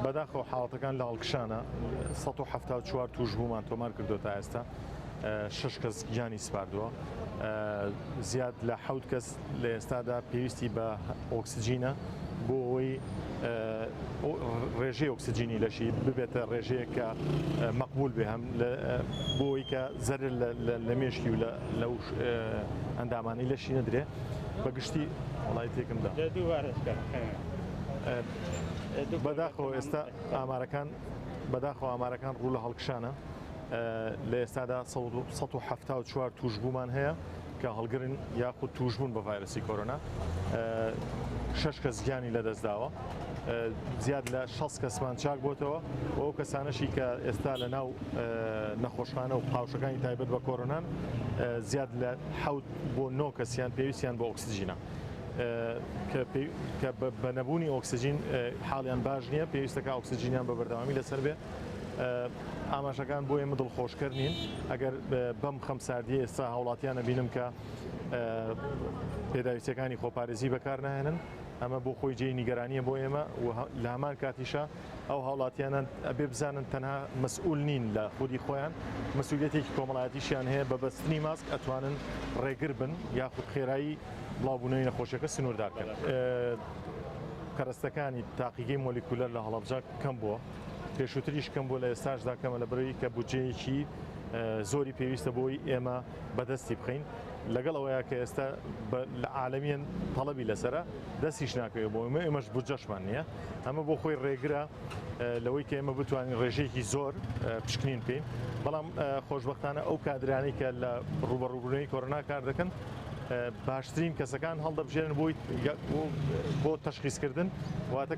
بەداخەوە حاڵەتەکان لە هەڵکشانە 174 توش بوومان تۆمار کردو تا ئێستا 6 کەس گیانی سپاردووە زیاد لە 7 کەس لە ئێستادا پێویستی بە ئۆکسجینە بۆ ئەوەی ڕێژەی ئۆکسجینی لەشی ببێتە ڕێژەیە کە مەقبول بێ هەم بۆ ئەوەی کە زەرر لە مێشکی و لەو ئەندامانی لەشی نەدرێ بەگشتی وڵای تێکمدا بەداخەوە ئێستا ئامارەکان ڕوو لە هەڵکشانە لە ئێستادا 174 توش بوومان هەیە کە هەڵگرن یاخود توشبوون بە ڤایرۆسی کۆرۆنا 6 کەس گیانی لەدەستداوە زیاد لە 6 کەسمان چاک بۆتەوە ئەو کەسانەشی کە ئێستا لە ناو نەخۆشخانە و قاوشەکانی تایبەت بە کۆرۆنان زیاد لە 7 بۆ 9 کەسیان پێویستیان بە ئۆکسجینە کە بە نەبوونی ئۆکسجین حاڵیان باش نییە پێویستەکە ئۆکسجینیان بە بەردەوامی لەسەر بێ ئاماژەکان بۆ ئێمە دڵخۆشکەر نین ئەگەر بەم خەمساردی ئێستا هاوڵاتیانە بینم کە پێداویستەکانی خۆپارێزی بەکار نهێنن ئەمە بۆ خۆی جێی نیگەرانیە بۆ ئێمە لە هەمان کاتیشە ئەو هاوڵاتیانە ئەبێ بزانن تەنها مەسئول نین لە خودی خۆیان مەسئولیەتێکی کۆمەڵایەتیشیان هەیە بە بەستنی ماسک ئەتوانن ڕێگر بن یاخود خێرایی بڵاوبوونەوەی نەخۆشیەکە سنووردارکەن کەرەستەکانی تاقیگەی مۆلیکولەر لە هەڵەبجە کەم بووە پێشووتریش کەم بوو لە ئێستاشدا کەمە لە بڕی کە بودجەیەکی زۆری پێویستە بۆی ئێمە بەدەستی بخەین لەگەڵ ئەوەیە کە ئێستا لە عالەمیان تەڵەبی لەسرە دەستیش ناکەوێت بۆ ئێمەش بودجەشمان نییە ئەمە بۆ خۆی ڕێگرە لەوەی کە ئێمە بتوانین ڕێژەیەکی زۆر پشکنین پێین بەڵام خۆشبەختانە ئەو کادرانی کە لە ڕوبەڕووبوونەوەی کۆرۆنا کار دەکەن باشترین کەسەکان هەڵدەبژێنن بۆ تەشخیصکردن واتە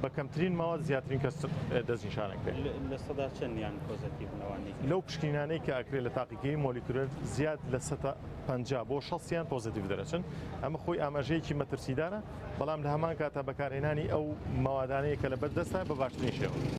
بە کەمترین ماوە زیاترین کەس دەستنیشانێک بێت لە سەدا چەندیان پۆزیتیڤ بوونەوەی لەو پشکنانەی کە ئەکرێت لە تاقیگەی مۆلیکولەر زیاد لە 50 بۆ 60یان پۆزیتیڤ دەرەچن ئەمە خۆی ئاماژەیەکی مەترسیدارە بەڵام لە هەمان کاتە بەکارهێنانی ئەو ماوادانەیە کە لە بەردەستە بە باشترین شێوە